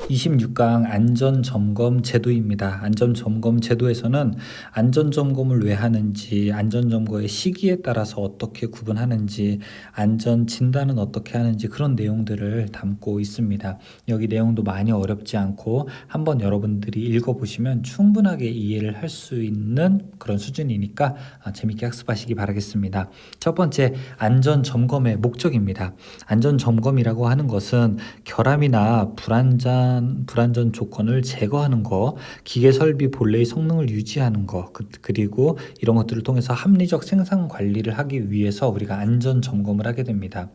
26강 안전점검 제도입니다. 안전점검 제도에서는 안전점검을 왜 하는지, 안전점검의 시기에 따라서 어떻게 구분하는지, 안전진단은 어떻게 하는지 그런 내용들을 담고 있습니다. 여기 내용도 많이 어렵지 않고 한번 여러분들이 읽어보시면 충분하게 이해를 할 수 있는 그런 수준이니까 재밌게 학습하시기 바라겠습니다. 첫 번째, 안전점검의 목적입니다. 안전점검이라고 하는 것은 결함이나 불안전 조건을 제거하는 거, 기계 설비 본래의 성능을 유지하는 거, 그리고 이런 것들을 통해서 합리적 생산 관리를 하기 위해서 우리가 안전 점검을 하게 됩니다.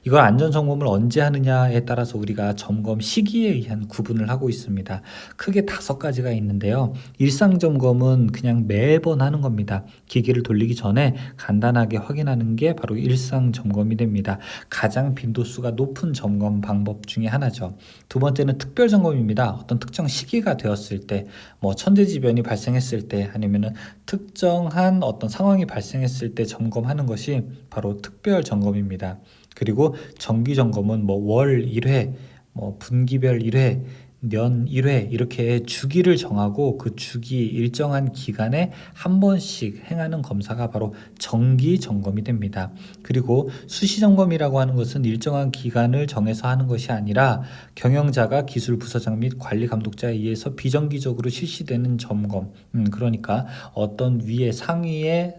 이걸 안전 점검을 언제 하느냐에 따라서 우리가 점검 시기에 의한 구분을 하고 있습니다. 크게 5가지가 있는데요. 일상 점검은 그냥 매번 하는 겁니다. 기계를 돌리기 전에 간단하게 확인하는 게 바로 일상 점검이 됩니다. 가장 빈도수가 높은 점검 방법 중에 하나죠. 두 번째는 특별 점검입니다. 어떤 특정 시기가 되었을 때, 천재지변이 발생했을 때, 아니면은 특정한 어떤 상황이 발생했을 때 점검하는 것이 바로 특별 점검입니다. 그리고 정기 점검은 월 1회, 분기별 1회, 년 1회 이렇게 주기를 정하고 그 주기 일정한 기간에 한 번씩 행하는 검사가 바로 정기 점검이 됩니다. 그리고 수시 점검이라고 하는 것은 일정한 기간을 정해서 하는 것이 아니라 경영자가 기술 부서장 및 관리 감독자에 의해서 비정기적으로 실시되는 점검. 그러니까 어떤 위의 상위의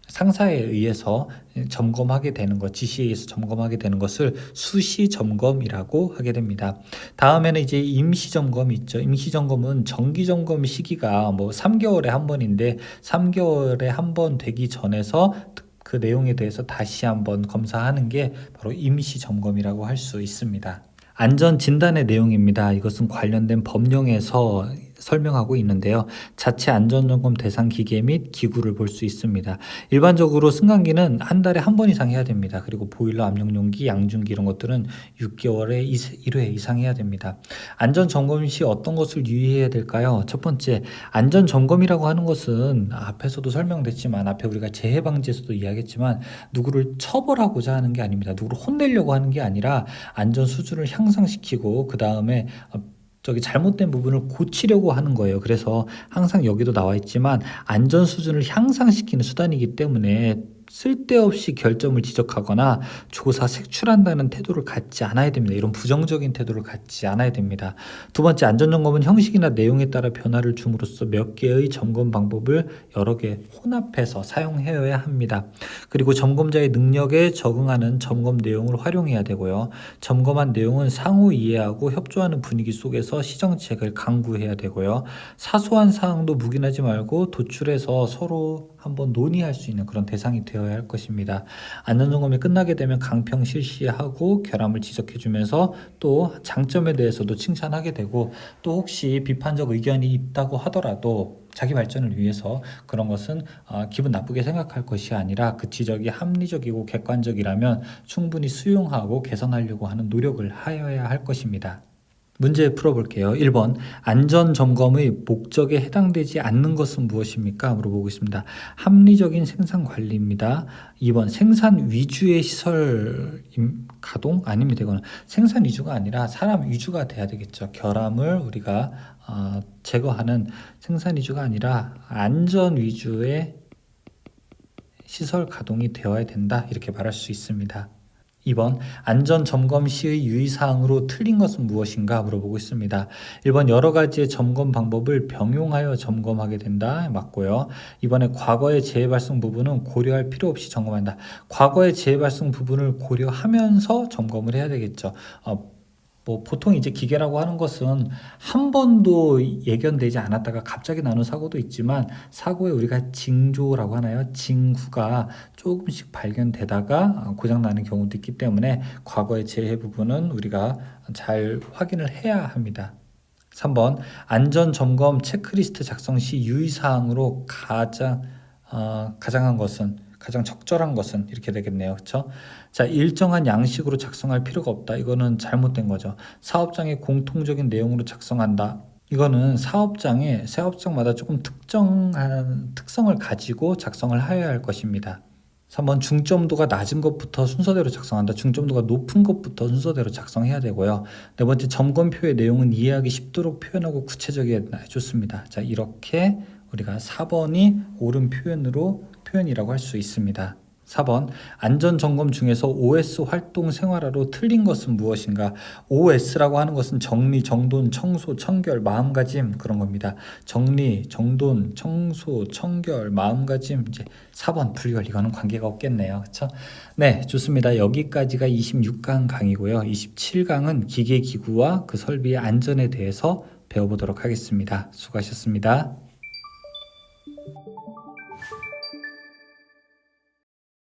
상사에 의해서 점검하게 되는 것, 지시에 의해서 점검하게 되는 것을 수시 점검이라고 하게 됩니다. 다음에는 이제 임시 점검이 있죠. 임시 점검은 정기 점검 시기가 3개월에 한 번인데 3개월에 한 번 되기 전에서 그 내용에 대해서 다시 한번 검사하는 게 바로 임시 점검이라고 할 수 있습니다. 안전 진단의 내용입니다. 이것은 관련된 법령에서 설명하고 있는데요. 자체 안전점검 대상 기계 및 기구를 볼 수 있습니다. 일반적으로 승강기는 한 달에 한 번 이상 해야 됩니다. 그리고 보일러, 압력용기, 양중기 이런 것들은 6개월에 1회 이상 해야 됩니다. 안전점검 시 어떤 것을 유의해야 될까요? 첫 번째, 안전점검이라고 하는 것은 앞에서도 설명됐지만, 앞에 우리가 재해방지에서도 이야기했지만 누구를 처벌하고자 하는 게 아닙니다. 누구를 혼내려고 하는 게 아니라 안전 수준을 향상시키고 그 다음에 잘못된 부분을 고치려고 하는 거예요. 그래서 항상 여기도 나와 있지만 안전 수준을 향상시키는 수단이기 때문에 쓸데없이 결점을 지적하거나 조사 색출한다는 태도를 갖지 않아야 됩니다. 이런 부정적인 태도를 갖지 않아야 됩니다. 두 번째, 안전점검은 형식이나 내용에 따라 변화를 줌으로써 몇 개의 점검 방법을 여러 개 혼합해서 사용해야 합니다. 그리고 점검자의 능력에 적응하는 점검 내용을 활용해야 되고요. 점검한 내용은 상호 이해하고 협조하는 분위기 속에서 시정책을 강구해야 되고요. 사소한 사항도 묵인하지 말고 도출해서 서로 한번 논의할 수 있는 그런 대상이 되어야 할 것입니다. 안전점검이 끝나게 되면 강평 실시하고 결함을 지적해주면서 또 장점에 대해서도 칭찬하게 되고, 또 혹시 비판적 의견이 있다고 하더라도 자기 발전을 위해서 그런 것은 기분 나쁘게 생각할 것이 아니라 그 지적이 합리적이고 객관적이라면 충분히 수용하고 개선하려고 하는 노력을 하여야 할 것입니다. 문제 풀어볼게요. 1번, 안전점검의 목적에 해당되지 않는 것은 무엇입니까? 물어보고 있습니다. 합리적인 생산 관리입니다. 2번, 생산 위주의 시설 가동? 아닙니다. 이거는 생산 위주가 아니라 사람 위주가 돼야 되겠죠. 결함을 우리가 제거하는 생산 위주가 아니라 안전 위주의 시설 가동이 되어야 된다. 이렇게 말할 수 있습니다. 2번, 안전점검 시의 유의사항으로 틀린 것은 무엇인가 물어보고 있습니다. 1번, 여러 가지의 점검 방법을 병용하여 점검하게 된다. 맞고요. 2번에 과거의 재해 발생 부분은 고려할 필요 없이 점검한다. 과거의 재해 발생 부분을 고려하면서 점검을 해야 되겠죠. 보통 이제 기계라고 하는 것은 한 번도 예견되지 않았다가 갑자기 나는 사고도 있지만, 사고에 우리가 징조라고 하나요? 징후가 조금씩 발견되다가 고장나는 경우도 있기 때문에 과거의 재해 부분은 우리가 잘 확인을 해야 합니다. 3번, 안전점검 체크리스트 작성 시 유의사항으로 가장 적절한 것은 이렇게 되겠네요. 그렇죠? 자, 일정한 양식으로 작성할 필요가 없다. 이거는 잘못된 거죠. 사업장의 공통적인 내용으로 작성한다. 이거는 사업장마다 조금 특정한 특성을 가지고 작성을 하여야 할 것입니다. 3번 중점도가 낮은 것부터 순서대로 작성한다. 중점도가 높은 것부터 순서대로 작성해야 되고요. 네 번째, 점검표의 내용은 이해하기 쉽도록 표현하고 구체적이어야 좋습니다. 자, 이렇게 우리가 4번이 옳은 표현이라고 할 수 있습니다. 4번, 안전점검 중에서 OS 활동 생활화로 틀린 것은 무엇인가? OS라고 하는 것은 정리, 정돈, 청소, 청결, 마음가짐 그런 겁니다. 정리, 정돈, 청소, 청결, 마음가짐. 이제 4번 분리관리, 이거는 관계가 없겠네요. 그렇죠? 네, 좋습니다. 여기까지가 26강 강이고요. 27강은 기계기구와 그 설비의 안전에 대해서 배워보도록 하겠습니다. 수고하셨습니다.